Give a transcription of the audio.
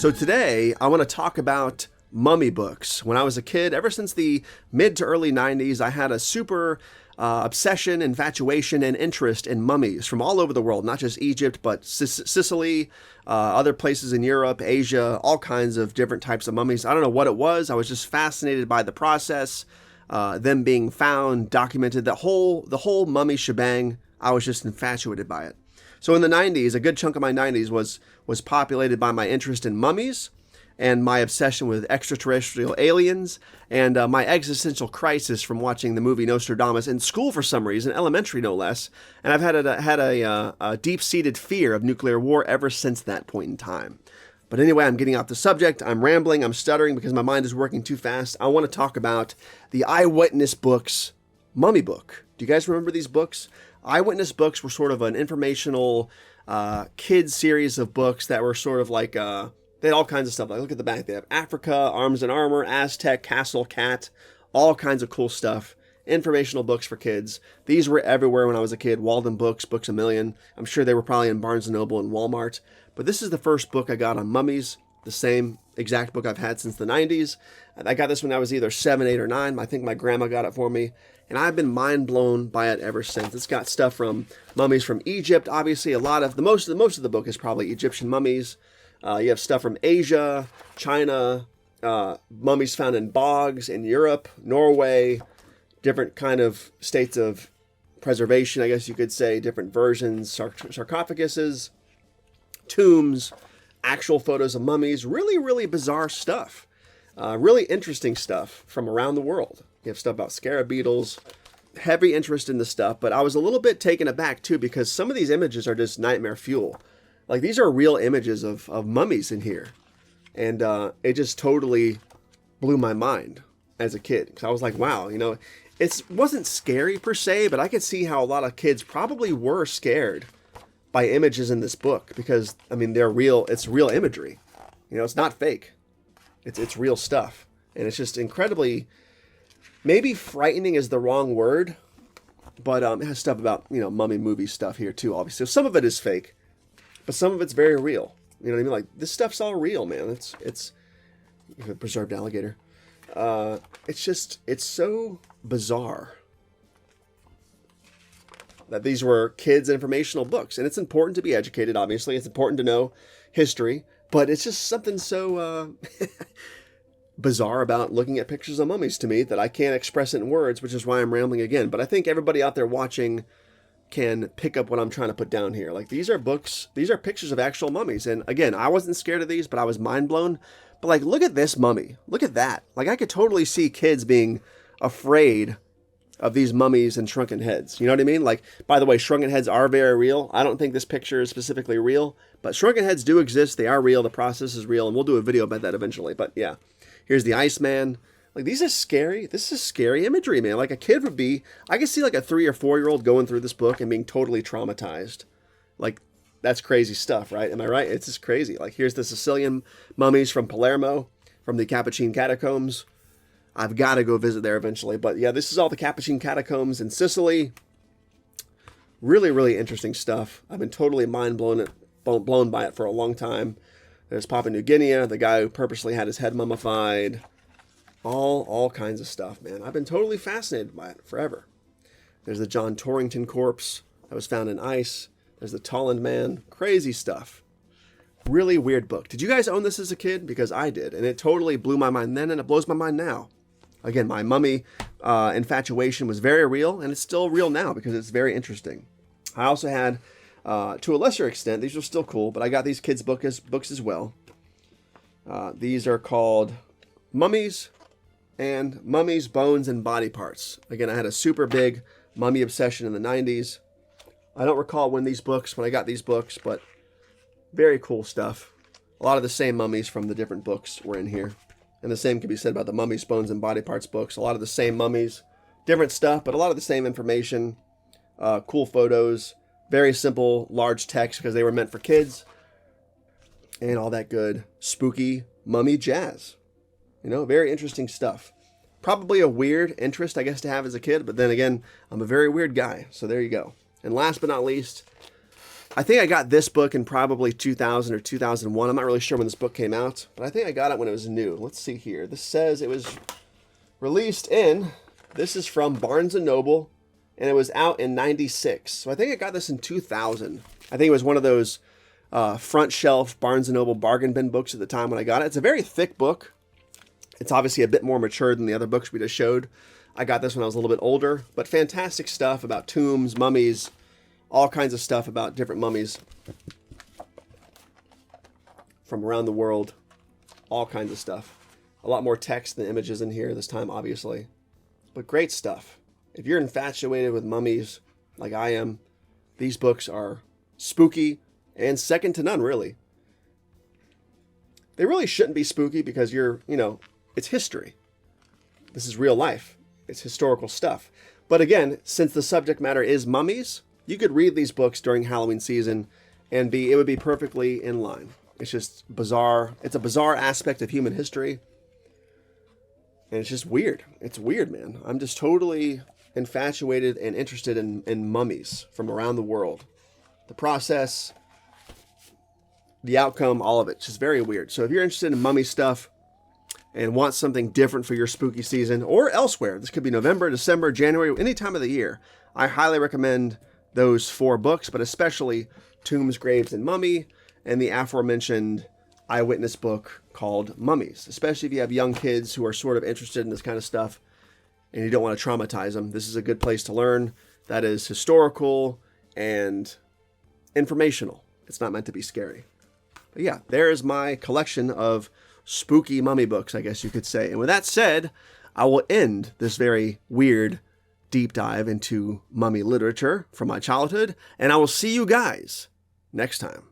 So today I want to talk about mummy books. When I was a kid, ever since the mid to early 90s, I had a super obsession, infatuation, and interest in mummies from all over the world, not just Egypt, but Sicily, other places in Europe, Asia, all kinds of different types of mummies. I don't know what it was. I was just fascinated by the process, them being found, documented, the whole mummy shebang. I was just infatuated by it. So in the 90s, a good chunk of my 90s was populated by my interest in mummies and my obsession with extraterrestrial aliens and my existential crisis from watching the movie Nostradamus in school for some reason, elementary no less. And I've had a deep-seated fear of nuclear war ever since that point in time. But anyway, I'm getting off the subject. I'm rambling. I'm stuttering because my mind is working too fast. I want to talk about the Eyewitness books mummy book. Do you guys remember these books? Eyewitness books were sort of an informational kids series of books that were sort of like, they had all kinds of stuff. Like, look at the back. They have Africa, Arms and Armor, Aztec, Castle, Cat, all kinds of cool stuff. Informational books for kids. These were everywhere when I was a kid. Walden Books, Books A Million. I'm sure they were probably in Barnes & Noble and Walmart. But this is the first book I got on mummies, the same exact book I've had since the 90s. I got this when I was either 7, 8, or 9. I think my grandma got it for me. And I've been mind blown by it ever since. It's got stuff from mummies from Egypt. Obviously, most of the book is probably Egyptian mummies. You have stuff from Asia, China, mummies found in bogs in Europe, Norway, different kind of states of preservation, I guess you could say, different versions, sarcophaguses, tombs, actual photos of mummies, really, really bizarre stuff. Really interesting stuff from around the world. You have stuff about scarab beetles, heavy interest in the stuff, but I was a little bit taken aback too because some of these images are just nightmare fuel. Like, these are real images of mummies in here. And it just totally blew my mind as a kid. Because I was like, wow, it wasn't scary per se, but I could see how a lot of kids probably were scared by images in this book. Because, they're real. It's real imagery. It's not fake. It's real stuff. And it's just incredibly, maybe frightening is the wrong word. But it has stuff about, mummy movie stuff here too, obviously. So some of it is fake. But some of it's very real. You know what I mean? Like, this stuff's all real, man. It's a preserved alligator. It's so bizarre that these were kids' informational books. And it's important to be educated, obviously. It's important to know history. But it's just something so bizarre about looking at pictures of mummies to me that I can't express it in words, which is why I'm rambling again. But I think everybody out there watching can pick up what I'm trying to put down here. Like, these are books, these are pictures of actual mummies. And again, I wasn't scared of these, but I was mind blown. But like, look at this mummy. Look at that. Like, I could totally see kids being afraid of these mummies and shrunken heads. You know what I mean? Like, by the way, shrunken heads are very real. I don't think this picture is specifically real, but shrunken heads do exist. They are real. The process is real. And we'll do a video about that eventually. But yeah, here's the Iceman. Like, these are scary. This is scary imagery, man. Like, a kid would be, I could see like a 3 or 4-year-old going through this book and being totally traumatized. Like, that's crazy stuff, right? Am I right? It's just crazy. Like, here's the Sicilian mummies from Palermo, from the Capuchin catacombs. I've got to go visit there eventually. But yeah, this is all the Capuchin catacombs in Sicily. Really, really interesting stuff. I've been totally mind blown by it for a long time. There's Papua New Guinea, the guy who purposely had his head mummified. All kinds of stuff, man. I've been totally fascinated by it forever. There's the John Torrington corpse that was found in ice. There's the Tolland man. Crazy stuff. Really weird book. Did you guys own this as a kid? Because I did. And it totally blew my mind then, and it blows my mind now. Again, my mummy infatuation was very real, and it's still real now because it's very interesting. I also had, to a lesser extent, these are still cool, but I got these kids' books as well. These are called Mummies and Mummies, Bones, and Body Parts. Again, I had a super big mummy obsession in the 90s. I don't recall when I got these books, but very cool stuff. A lot of the same mummies from the different books were in here. And the same can be said about the Mummies, Bones, and Body Parts books. A lot of the same mummies, different stuff, but a lot of the same information. Cool photos, very simple, large text because they were meant for kids. And all that good, spooky mummy jazz. Very interesting stuff. Probably a weird interest, I guess, to have as a kid. But then again, I'm a very weird guy. So there you go. And last but not least, I think I got this book in probably 2000 or 2001. I'm not really sure when this book came out, but I think I got it when it was new. Let's see here. This says it was released in, this is from Barnes & Noble, and it was out in 96. So I think I got this in 2000. I think it was one of those front shelf Barnes & Noble bargain bin books at the time when I got it. It's a very thick book. It's obviously a bit more mature than the other books we just showed. I got this when I was a little bit older, but fantastic stuff about tombs, mummies, all kinds of stuff about different mummies from around the world, all kinds of stuff. A lot more text than images in here this time, obviously, but great stuff. If you're infatuated with mummies like I am, these books are spooky and second to none, really. They really shouldn't be spooky because it's history. This is real life. It's historical stuff. But again, since the subject matter is mummies, you could read these books during Halloween season and it would be perfectly in line. It's just bizarre. It's a bizarre aspect of human history. And it's just weird. It's weird, man. I'm just totally infatuated and interested in mummies from around the world. The process, the outcome, all of it. It's just very weird. So if you're interested in mummy stuff and want something different for your spooky season or elsewhere, this could be November, December, January, any time of the year, I highly recommend those 4 books, but especially Tombs, Graves, and Mummy, and the aforementioned eyewitness book called Mummies. Especially if you have young kids who are sort of interested in this kind of stuff and you don't want to traumatize them, this is a good place to learn. That is historical and informational. It's not meant to be scary. But yeah, there is my collection of spooky mummy books, I guess you could say. And with that said, I will end this very weird deep dive into mummy literature from my childhood, and I will see you guys next time.